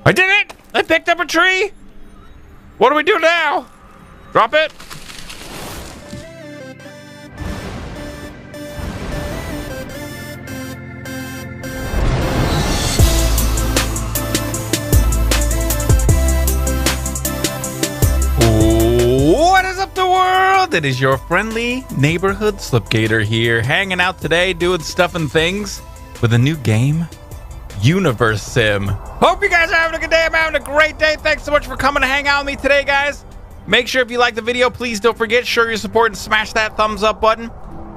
I did it! I picked up a tree! What do we do now? Drop it? What is up, the world? It is your friendly neighborhood Slipgator here, hanging out today, doing stuff and things with a new game, Universim. Hope you guys are having a good day. I'm having a great day. Thanks so much for coming to hang out with me today, guys. Make sure if you like the video, please don't forget, show your support and smash that thumbs up button.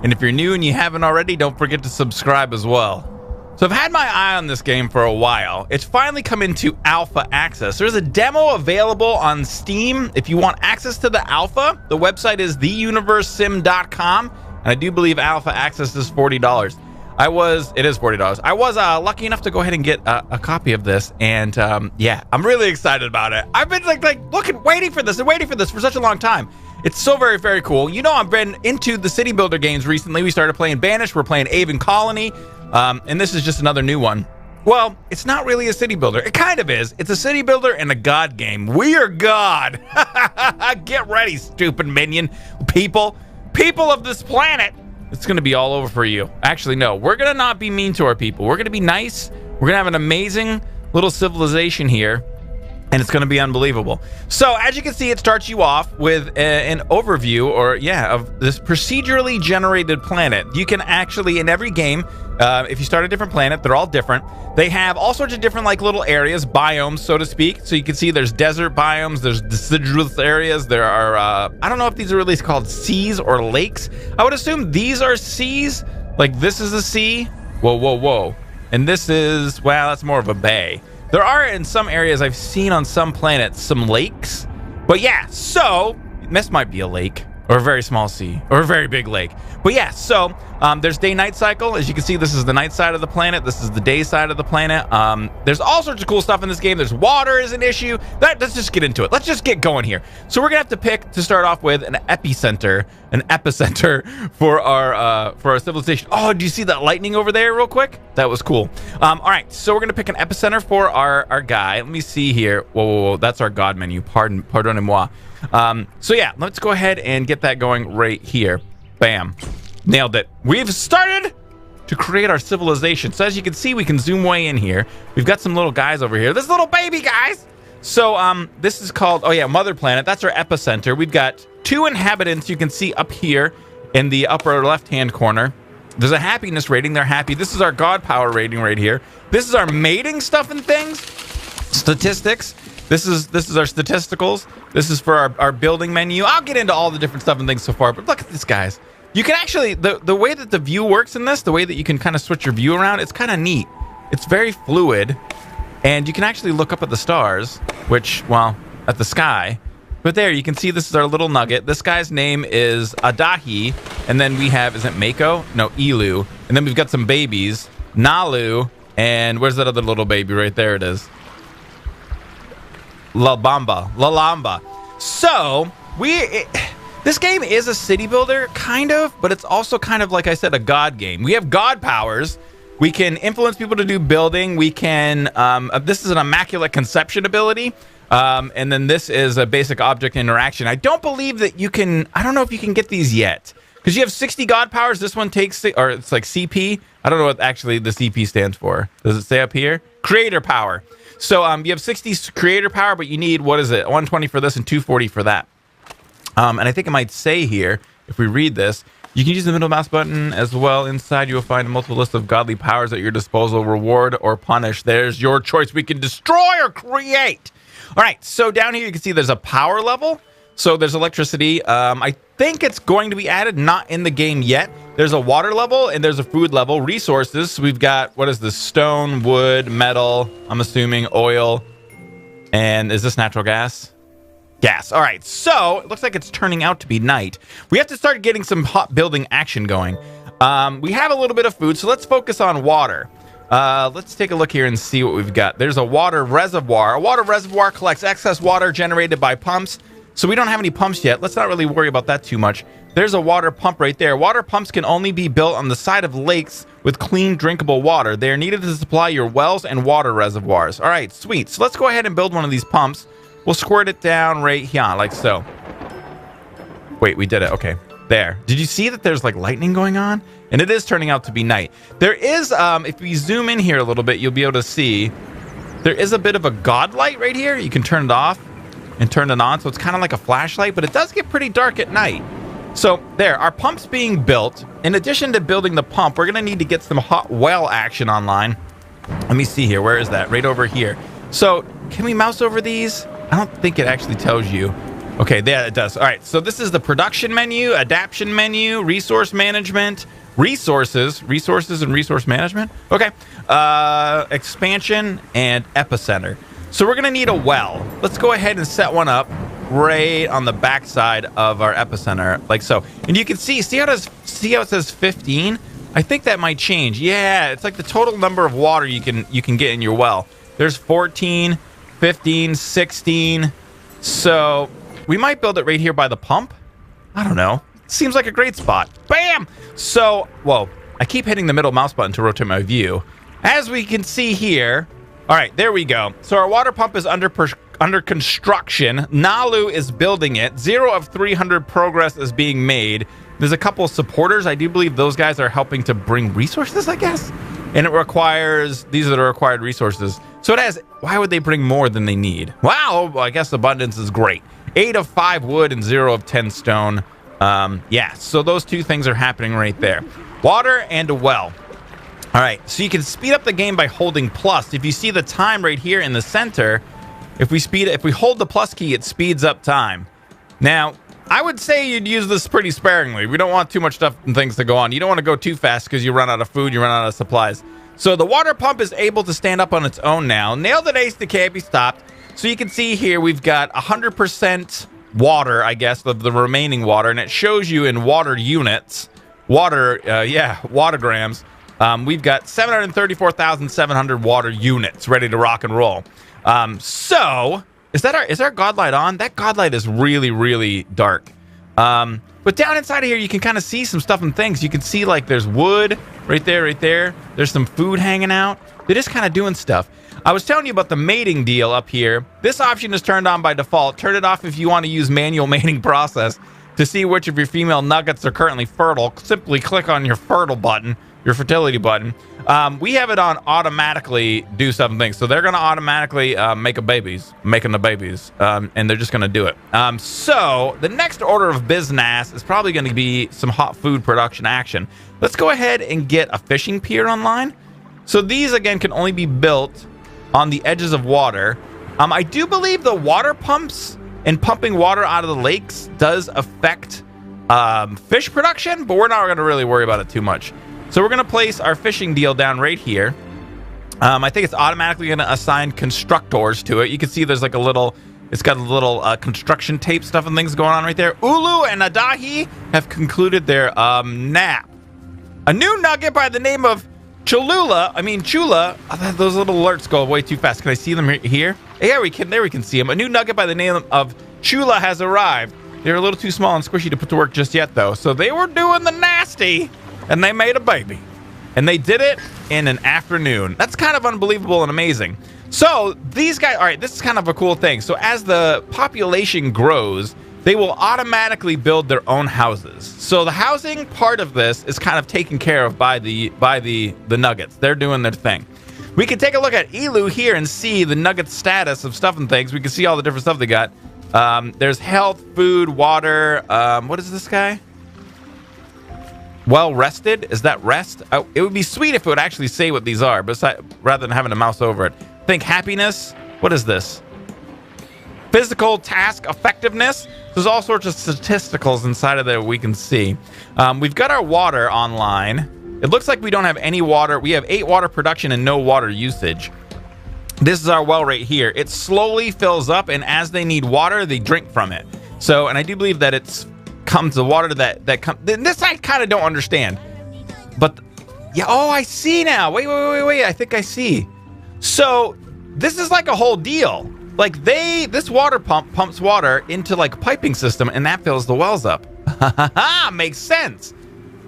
And if you're new and you haven't already, don't forget to subscribe as well. So I've had my eye on this game for a while. It's finally come into alpha access. There's a demo available on Steam. If you want access to the alpha, the website is theuniversim.com. And I do believe alpha access is $40. It is $40. I was lucky enough to go ahead and get a copy of this. And yeah, I'm really excited about it. I've been waiting for this for such a long time. It's so very, very cool. You know, I've been into the city builder games recently. We started playing Banished. We're playing Aven Colony. And this is just another new one. Well, it's not really a city builder. It kind of is. It's a city builder and a God game. We are God. Get ready, stupid minion. People of this planet. It's going to be all over for you. Actually, no. We're going to not be mean to our people. We're going to be nice. We're going to have an amazing little civilization here. And it's going to be unbelievable. So, as you can see, it starts you off with an overview, of this procedurally generated planet. You can actually, in every game, if you start a different planet, they're all different. They have all sorts of different, little areas, biomes, so to speak. So you can see there's desert biomes, there's deciduous areas. There are, I don't know if these are really called seas or lakes. I would assume these are seas. Like, this is a sea. Whoa. And this is, well, that's more of a bay. There are, in some areas I've seen on some planets, some lakes. But yeah, so this might be a lake or a very small sea or a very big lake. But yeah, so there's day-night cycle. As you can see, this is the night side of the planet. This is the day side of the planet. There's all sorts of cool stuff in this game. There's water is an issue. Let's just get into it. Let's just get going here. So we're going to have to pick, to start off with, an epicenter for our civilization. Oh, do you see that lightning over there real quick? That was cool. All right, so we're going to pick an epicenter for our guy. Let me see here. Whoa. That's our God menu. Pardonnez-moi. So yeah, let's go ahead and get that going right here. Bam. Nailed it. We've started to create our civilization. So as you can see, we can zoom way in here. We've got some little guys over here. This little baby guys. So this is called, Mother Planet. That's our epicenter. We've got 2 inhabitants you can see up here in the upper left-hand corner. There's a happiness rating. They're happy. This is our God power rating right here. This is our mating stuff and things. Statistics. This is our statisticals. This is for our building menu. I'll get into all the different stuff and things so far, but look at this, guys. You can actually, the way that the view works in this, the way that you can kind of switch your view around, it's kind of neat. It's very fluid, and you can actually look up at the stars, at the sky. But there, you can see this is our little nugget. This guy's name is Adahi, and then we have, is it Mako? No, Ilu. And then we've got some babies, Nalu, and where's that other little baby? Right there it is. Lalamba. So, this game is a city builder, kind of, but it's also kind of, like I said, a God game. We have God powers. We can influence people to do building. We can, this is an immaculate conception ability. And then this is a basic object interaction. I don't believe that you can, I don't know if you can get these yet. Because you have 60 God powers. This one takes, or it's like CP. I don't know what actually the CP stands for. Does it say up here? Creator power. So you have 60 creator power, but you need, 120 for this and 240 for that. And I think it might say here, if we read this, you can use the middle mouse button as well. Inside, you will find a multiple list of godly powers at your disposal. Reward or punish. There's your choice. We can destroy or create. All right, so down here, you can see there's a power level. So there's electricity. I think it's going to be added, not in the game yet. There's a water level and there's a food level. Resources, we've got, what is this? Stone, wood, metal, I'm assuming oil. And is this natural gas? Gas. All right, so it looks like it's turning out to be night. We have to start getting some hot building action going. We have a little bit of food, so let's focus on water. Let's take a look here and see what we've got. There's a water reservoir. A water reservoir collects excess water generated by pumps. So we don't have any pumps yet. Let's not really worry about that too much. There's a water pump right there. Water pumps can only be built on the side of lakes with clean, drinkable water. They are needed to supply your wells and water reservoirs. All right, sweet. So let's go ahead and build one of these pumps. We'll squirt it down right here, like so. Wait, we did it. Okay, there. Did you see that there's like lightning going on? And it is turning out to be night. There is, if we zoom in here a little bit, you'll be able to see there is a bit of a god light right here. You can turn it off and turn it on. So it's kind of like a flashlight, but it does get pretty dark at night. So there, our pump's being built. In addition to building the pump, we're going to need to get some hot well action online. Let me see here. Where is that? Right over here. So can we mouse over these? I don't think it actually tells you. Okay, there it does. All right, so this is the production menu, adaptation menu, resource management, resources and resource management. Okay, expansion and epicenter. So we're going to need a well. Let's go ahead and set one up right on the backside of our epicenter, like so. And you can see how it says 15? I think that might change. Yeah, it's like the total number of water you can get in your well. There's 14, 15, 16. So we might build it right here by the pump. I don't know. Seems like a great spot. Bam! So, whoa. I keep hitting the middle mouse button to rotate my view. As we can see here. All right, there we go. So our water pump is under construction. Nalu is building it. 0 of 300 progress is being made. There's a couple of supporters. I do believe those guys are helping to bring resources, I guess. And it requires, these are the required resources. So it has, why would they bring more than they need? Wow, I guess abundance is great. 8 of 5 wood and 0 of 10 stone. Yeah, so those two things are happening right there. Water and a well. All right, so you can speed up the game by holding plus. If you see the time right here in the center, if we hold the plus key, it speeds up time. Now, I would say you'd use this pretty sparingly. We don't want too much stuff and things to go on. You don't want to go too fast because you run out of food, you run out of supplies. So the water pump is able to stand up on its own now. Nailed it, ace, can't be stopped. So you can see here we've got 100% water, I guess, of the remaining water, and it shows you in water units, watergrams. We've got 734,700 water units ready to rock and roll. So is our god light on? That god light is really, really dark. But down inside of here, you can kind of see some stuff and things. You can see like there's wood right there. There's some food hanging out. They're just kind of doing stuff. I was telling you about the mating deal up here. This option is turned on by default. Turn it off if you want to use manual mating process. To see which of your female nuggets are currently fertile, simply click on your fertile button, your fertility button. We have it on automatically do some things. So they're going to automatically making the babies, and they're just going to do it. So the next order of business is probably going to be some hot food production action. Let's go ahead and get a fishing pier online. So these, again, can only be built on the edges of water. I do believe the water pumps and pumping water out of the lakes does affect fish production, but we're not going to really worry about it too much. So we're going to place our fishing deal down right here. I think it's automatically going to assign constructors to it. You can see there's like it's got a little construction tape stuff and things going on right there. Ulu and Adahi have concluded their nap. A new nugget by the name of Chula. Those little alerts go way too fast. Can I see them here? Yeah, there we can see them. A new nugget by the name of Chula has arrived. They're a little too small and squishy to put to work just yet, though. So they were doing the nasty, and they made a baby. And they did it in an afternoon. That's kind of unbelievable and amazing. So these guys, all right, this is kind of a cool thing. So as the population grows, they will automatically build their own houses. So the housing part of this is kind of taken care of by the nuggets. They're doing their thing. We can take a look at Elu here and see the nugget status of stuff and things. We can see all the different stuff they got. There's health, food, water. What is this guy? Well rested? Is that rest? Oh, it would be sweet if it would actually say what these are, rather than having to mouse over it. Think happiness. What is this? Physical task effectiveness. There's all sorts of statisticals inside of there we can see. We've got our water online. It looks like we don't have any water. We have 8 water production and no water usage. This is our well right here. It slowly fills up, and as they need water, they drink from it. So, and I do believe that it's comes the water that comes. This I kind of don't understand. But yeah, oh, I see now. Wait. I think I see. So this is like a whole deal. Like this water pump pumps water into like a piping system, and that fills the wells up. Makes sense.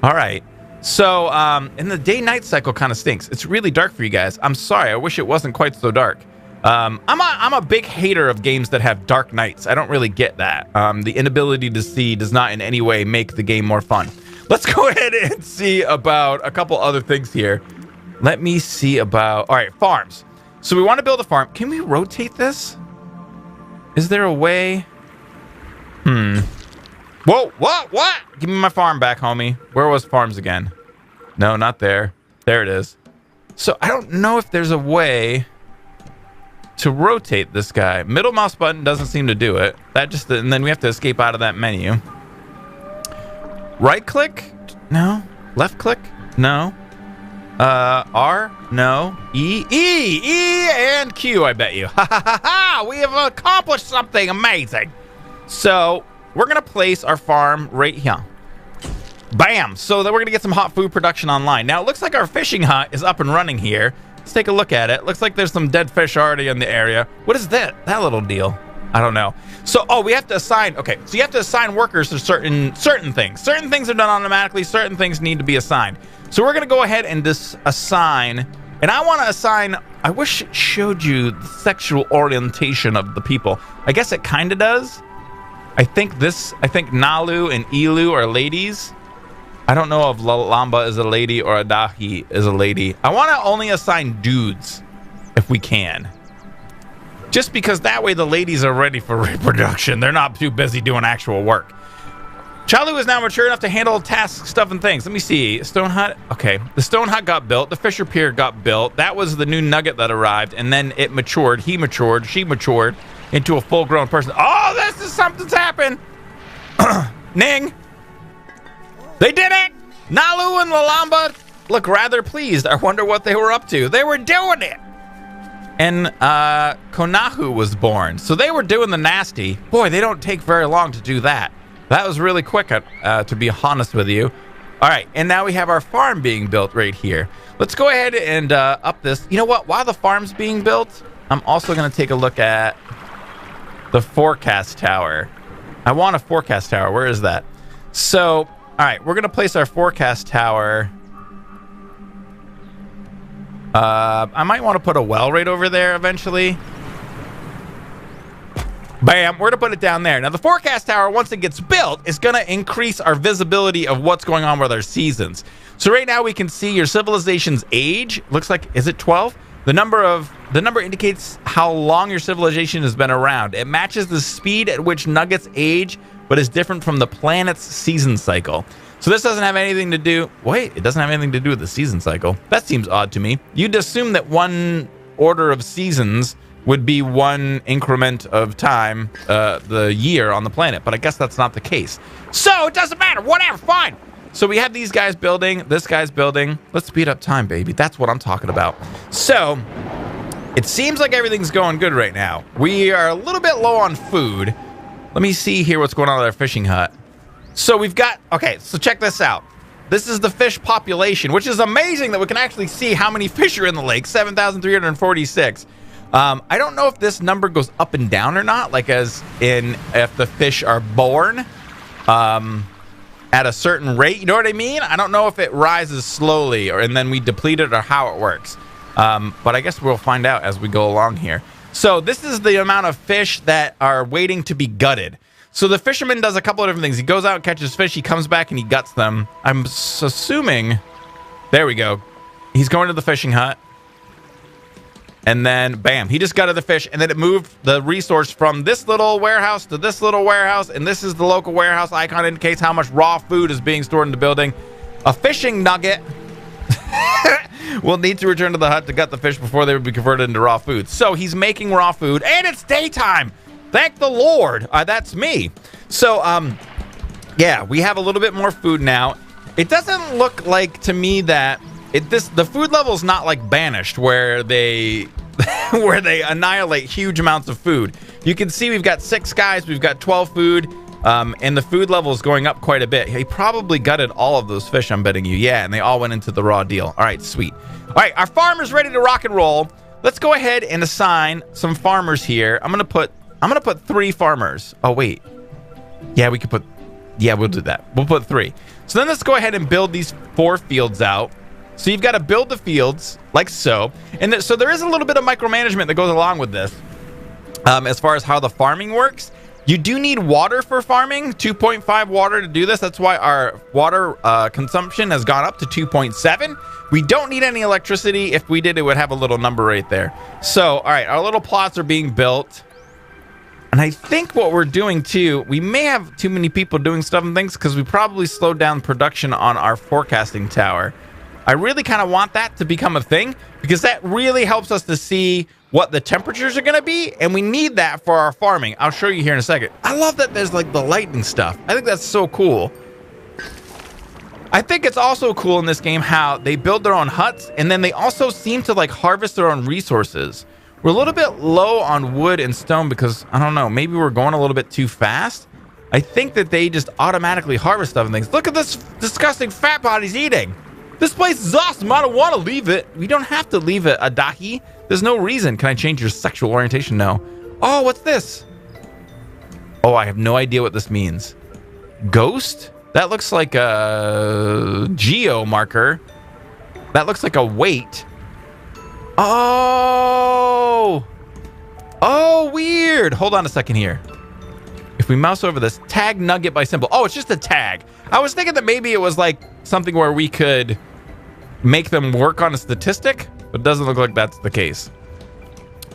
All right. So, and the day-night cycle kind of stinks. It's really dark for you guys. I'm sorry. I wish it wasn't quite so dark. I'm a big hater of games that have dark nights. I don't really get that. The inability to see does not in any way make the game more fun. Let's go ahead and see about a couple other things here. Let me see about... All right, farms. So we want to build a farm. Can we rotate this? Is there a way? Whoa, what? Give me my farm back, homie. Where was farms again? No, not there. There it is. So I don't know if there's a way to rotate this guy. Middle mouse button doesn't seem to do it. And then we have to escape out of that menu. Right click? No. Left click? No. R? No. E, and Q, I bet you. Ha ha ha ha! We have accomplished something amazing. So we're gonna place our farm right here. Bam! So that we're gonna get some hot food production online. Now it looks like our fishing hut is up and running here. Let's take a look at it. Looks like there's some dead fish already in the area. What is that little deal? I don't know. So, we have to assign... Okay, so you have to assign workers to certain things. Certain things are done automatically. Certain things need to be assigned. So we're going to go ahead and just assign... And I want to assign... I wish it showed you the sexual orientation of the people. I guess it kind of does. I think Nalu and Ilu are ladies. I don't know if Lalamba is a lady or Adahi is a lady. I want to only assign dudes if we can. Just because that way the ladies are ready for reproduction. They're not too busy doing actual work. Chalu is now mature enough to handle tasks, stuff, and things. Let me see. Stone hut. Okay. The stone hut got built. The Fisher Pier got built. That was the new nugget that arrived. And then it matured. He matured. She matured into a full-grown person. Oh, this is something's happened. Ning. They did it! Nalu and Lalamba look rather pleased. I wonder what they were up to. They were doing it! And Konahu was born. So they were doing the nasty. Boy, they don't take very long to do that. That was really quick, to be honest with you. All right, and now we have our farm being built right here. Let's go ahead and up this. You know what? While the farm's being built, I'm also going to take a look at the forecast tower. I want a forecast tower. Where is that? So... All right, we're going to place our forecast tower. I might want to put a well right over there eventually. Bam, we're going to put it down there. Now, the forecast tower, once it gets built, is going to increase our visibility of what's going on with our seasons. So right now we can see your civilization's age. Looks like, is it 12? The number indicates how long your civilization has been around. It matches the speed at which nuggets age, but is different from the planet's season cycle. So this doesn't have anything to do... Wait, it doesn't have anything to do with the season cycle. That seems odd to me. You'd assume that one order of seasons would be one increment of time, the year on the planet, but I guess that's not the case. So it doesn't matter. Whatever, fine. So we have these guys building, this guy's building. Let's speed up time, baby. That's what I'm talking about. So it seems like everything's going good right now. We are a little bit low on food. Let me see here what's going on with our fishing hut. So we've got... Okay, so check this out. This is the fish population, which is amazing that we can actually see how many fish are in the lake. 7,346. I don't know if this number goes up and down or not, like as in if the fish are born at a certain rate. You know what I mean? I don't know if it rises slowly and then we deplete it or how it works. But I guess we'll find out as we go along here. So this is the amount of fish that are waiting to be gutted. So the fisherman does a couple of different things. He goes out and catches fish. He comes back and he guts them. I'm assuming... There we go. He's going to the fishing hut. And then, bam, he just gutted the fish. And then it moved the resource from this little warehouse to this little warehouse. And this is the local warehouse icon. Indicates how much raw food is being stored in the building. A fishing nugget will need to return to the hut to gut the fish before they would be converted into raw food. So he's making raw food. And it's daytime. Thank the Lord. That's me. So, yeah, we have a little bit more food now. It doesn't look like to me that the food level is not like Banished where they where they annihilate huge amounts of food. You can see we've got 6 guys, we've got 12 food, and the food level is going up quite a bit. He probably gutted all of those fish, I'm betting you. Yeah, and they all went into the raw deal. All right, sweet. All right, our farm is ready to rock and roll. Let's go ahead and assign some farmers here. I'm gonna put 3 farmers. Oh wait, yeah, we could put. Yeah, we'll do that. We'll put 3. So then let's go ahead and build these 4 fields out. So you've got to build the fields like so. And so there is a little bit of micromanagement that goes along with this. As far as how the farming works, you do need water for farming, 2.5 water to do this. That's why our water consumption has gone up to 2.7. We don't need any electricity. If we did, it would have a little number right there. So, all right, our little plots are being built. And I think what we're doing too, we may have too many people doing stuff and things because we probably slowed down production on our forecasting tower. I really kind of want that to become a thing because that really helps us to see what the temperatures are going to be, and we need that for our farming. I'll show you here in a second. I love that there's like the lightning stuff. I think that's so cool. I think it's also cool in this game how they build their own huts, and then they also seem to like harvest their own resources. We're a little bit low on wood and stone because, I don't know, maybe we're going a little bit too fast. I think that they just automatically harvest stuff and things. Look at this disgusting fat body's eating. This place is awesome. I don't want to leave it. We don't have to leave it, Adahi. There's no reason. Can I change your sexual orientation? No. Oh, what's this? Oh, I have no idea what this means. Ghost? That looks like a geo marker. That looks like a weight. Oh! Oh, weird. Hold on a second here. If we mouse over this, tag nugget by symbol. Oh, it's just a tag. I was thinking that maybe it was like something where we could make them work on a statistic, but it doesn't look like that's the case.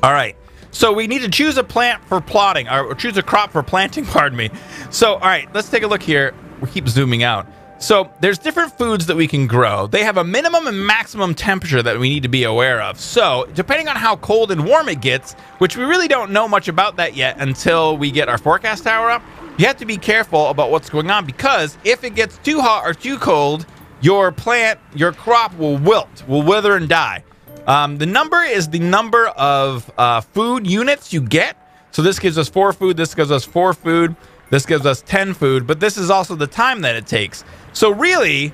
All right. So we need to choose a plant for plotting, or choose a crop for planting, pardon me. So, all right, let's take a look here. We keep zooming out. So there's different foods that we can grow. They have a minimum and maximum temperature that we need to be aware of. So depending on how cold and warm it gets, which we really don't know much about that yet until we get our forecast tower up, you have to be careful about what's going on because if it gets too hot or too cold, your plant, your crop will wilt, will wither and die. The number is the number of food units you get. So this gives us 4 food, this gives us 4 food, this gives us 10 food, but this is also the time that it takes. So really,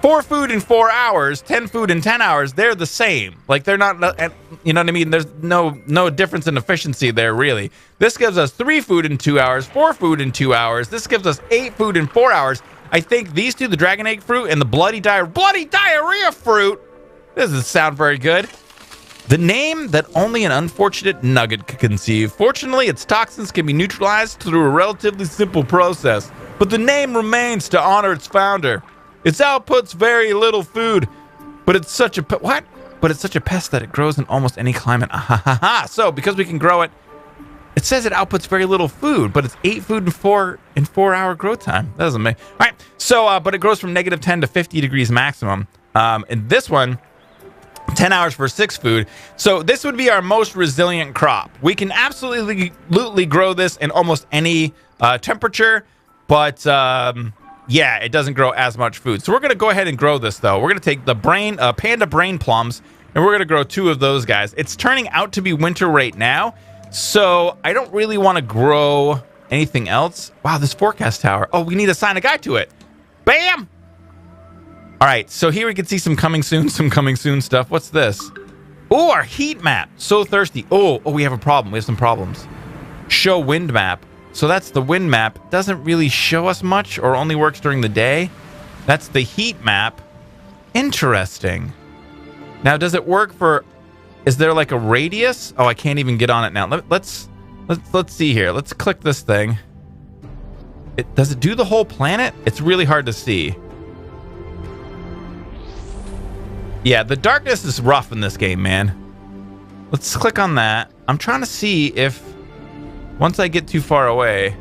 4 food in 4 hours, 10 food in 10 hours, they're the same. Like they're not, you know what I mean? There's no difference in efficiency there, really. This gives us 3 food in 2 hours, 4 food in 2 hours. This gives us 8 food in 4 hours. I think these two, the dragon egg fruit and the bloody diarrhea fruit, doesn't sound very good. The name that only an unfortunate nugget could conceive. Fortunately, its toxins can be neutralized through a relatively simple process, but the name remains to honor its founder. Its outputs very little food, but it's such a what? But it's such a pest that it grows in almost any climate. So because we can grow it, it says it outputs very little food, but it's 8 food in 4 hour growth time. That doesn't make all right. So, but it grows from -10 to 50 degrees maximum. And this one, 10 hours for 6 food. So this would be our most resilient crop. We can absolutely grow this in almost any temperature, but yeah, it doesn't grow as much food. So we're going to go ahead and grow this, though. We're going to take the panda brain plums, and we're going to grow 2 of those guys. It's turning out to be winter right now, so I don't really want to grow anything else. Wow, this forecast tower. Oh, we need to assign a guy to it. Bam! All right, so here we can see some coming soon stuff. What's this? Oh, our heat map. So thirsty. Oh, we have a problem. We have some problems. Show wind map. So that's the wind map. Doesn't really show us much or only works during the day. That's the heat map. Interesting. Now, does it work for... Is there like a radius? Oh, I can't even get on it now. Let's see here. Let's click this thing. Does it do the whole planet? It's really hard to see. Yeah, the darkness is rough in this game, man. Let's click on that. I'm trying to see if... Once I get too far away...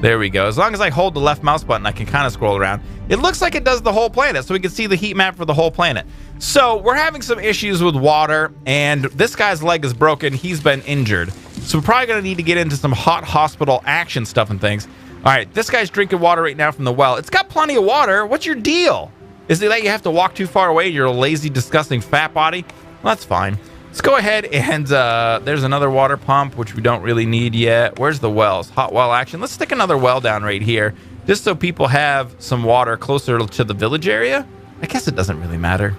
There we go. As long as I hold the left mouse button, I can kind of scroll around. It looks like it does the whole planet, so we can see the heat map for the whole planet. So, we're having some issues with water, and this guy's leg is broken. He's been injured. So, we're probably going to need to get into some hot hospital action stuff and things. All right, this guy's drinking water right now from the well. It's got plenty of water. What's your deal? Is it that you have to walk too far away? You're a lazy, disgusting fat body? Well, that's fine. Let's go ahead and there's another water pump, which we don't really need yet. Where's the wells? Hot well action. Let's stick another well down right here, just so people have some water closer to the village area. I guess it doesn't really matter.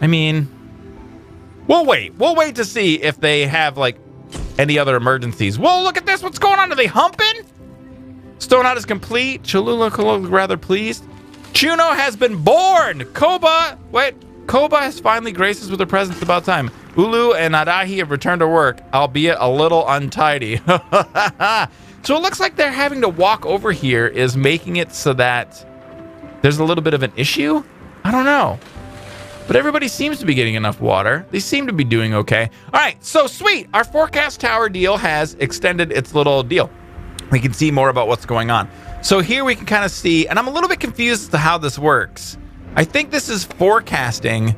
I mean, we'll wait. We'll wait to see if they have, like, any other emergencies. Whoa, look at this. What's going on? Are they humping? Stone hut is complete. Cholula look rather pleased. Chuno has been born. Koba has finally graced us with her presence about time. Ulu and Adahi have returned to work, albeit a little untidy. So it looks like they're having to walk over here is making it so that there's a little bit of an issue. I don't know. But everybody seems to be getting enough water. They seem to be doing okay. All right, so sweet. Our forecast tower deal has extended its little deal. We can see more about what's going on. So here we can kind of see, and I'm a little bit confused as to how this works. I think this is forecasting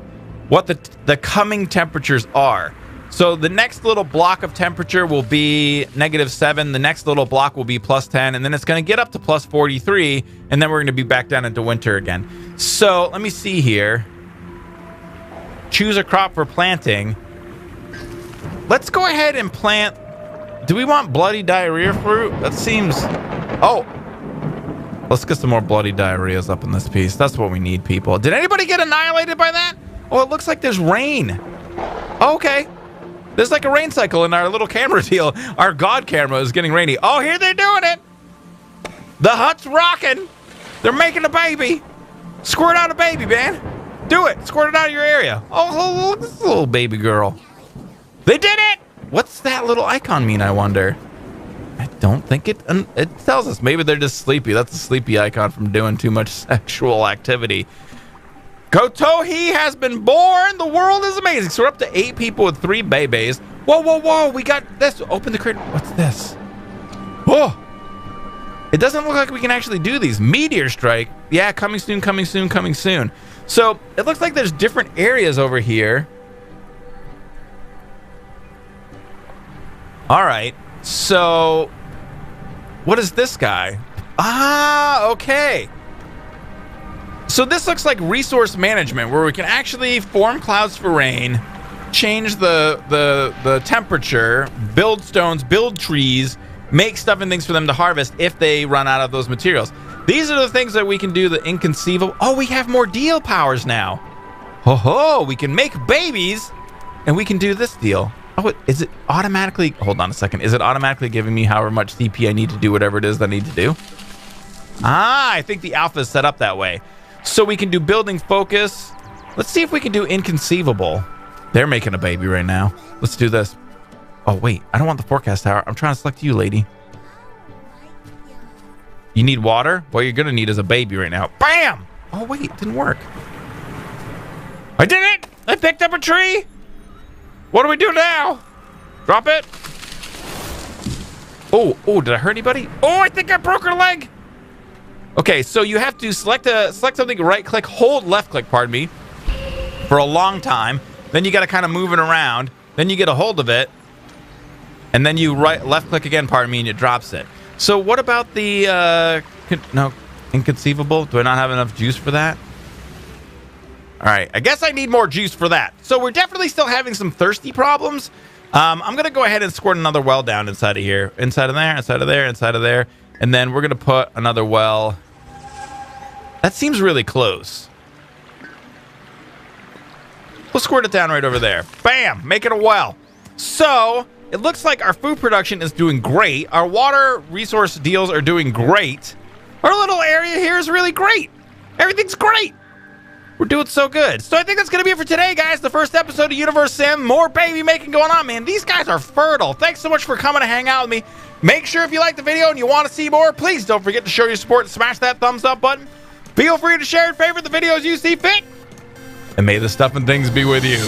what the coming temperatures are. So the next little block of temperature will be -7. The next little block will be +10. And then it's going to get up to +43. And then we're going to be back down into winter again. So let me see here. Choose a crop for planting. Let's go ahead and plant. Do we want bloody diarrhea fruit? That seems... Oh. Let's get some more bloody diarrheas up in this piece. That's what we need, people. Did anybody get annihilated by that? Oh, it looks like there's rain. Oh, okay. There's like a rain cycle in our little camera deal. Our God camera is getting rainy. Oh, here they're doing it. The hut's rocking. They're making a baby. Squirt out a baby, man. Do it. Squirt it out of your area. Oh, look at this little baby girl. They did it. What's that little icon mean, I wonder? I don't think it tells us. Maybe they're just sleepy. That's a sleepy icon from doing too much sexual activity. Kotohi has been born. The world is amazing. So we're up to 8 people with 3 babies. Whoa, whoa, whoa. We got this. Open the crate. What's this? Whoa. It doesn't look like we can actually do these. Meteor strike. Yeah, coming soon, coming soon, coming soon. So it looks like there's different areas over here. All right. So what is this guy? Ah, okay. So this looks like resource management, where we can actually form clouds for rain, change the temperature, build stones, build trees, make stuff and things for them to harvest if they run out of those materials. These are the things that we can do, the inconceivable. Oh, we have more deal powers now. Ho ho, we can make babies and we can do this deal. Oh, is it automatically? Hold on a second. Is it automatically giving me however much CP I need to do whatever it is that I need to do? Ah, I think the alpha is set up that way. So we can do building focus. Let's see if we can do inconceivable. They're making a baby right now. Let's do this. Oh, wait. I don't want the forecast tower. I'm trying to select you, lady. You need water? What you're going to need is a baby right now. Bam! Oh, wait. It didn't work. I did it! I picked up a tree! What do we do now? Drop it. Oh, did I hurt anybody? Oh, I think I broke her leg. Okay, so you have to select something, right click, hold left click, pardon me, for a long time. Then you got to kind of move it around. Then you get a hold of it. And then you left click again, pardon me, and it drops it. So what about the, no, inconceivable? Do I not have enough juice for that? All right, I guess I need more juice for that. So we're definitely still having some thirsty problems. I'm going to go ahead and squirt another well down inside of here. Inside of there, inside of there, inside of there. And then we're going to put another well. That seems really close. We'll squirt it down right over there. Bam! Make it a well. So it looks like our food production is doing great. Our water resource deals are doing great. Our little area here is really great. Everything's great. We're doing so good. So I think that's going to be it for today, guys. The first episode of Universim. More baby making going on, man. These guys are fertile. Thanks so much for coming to hang out with me. Make sure if you like the video and you want to see more, please don't forget to show your support and smash that thumbs up button. Feel free to share and favorite the videos you see fit. And may the stuff and things be with you.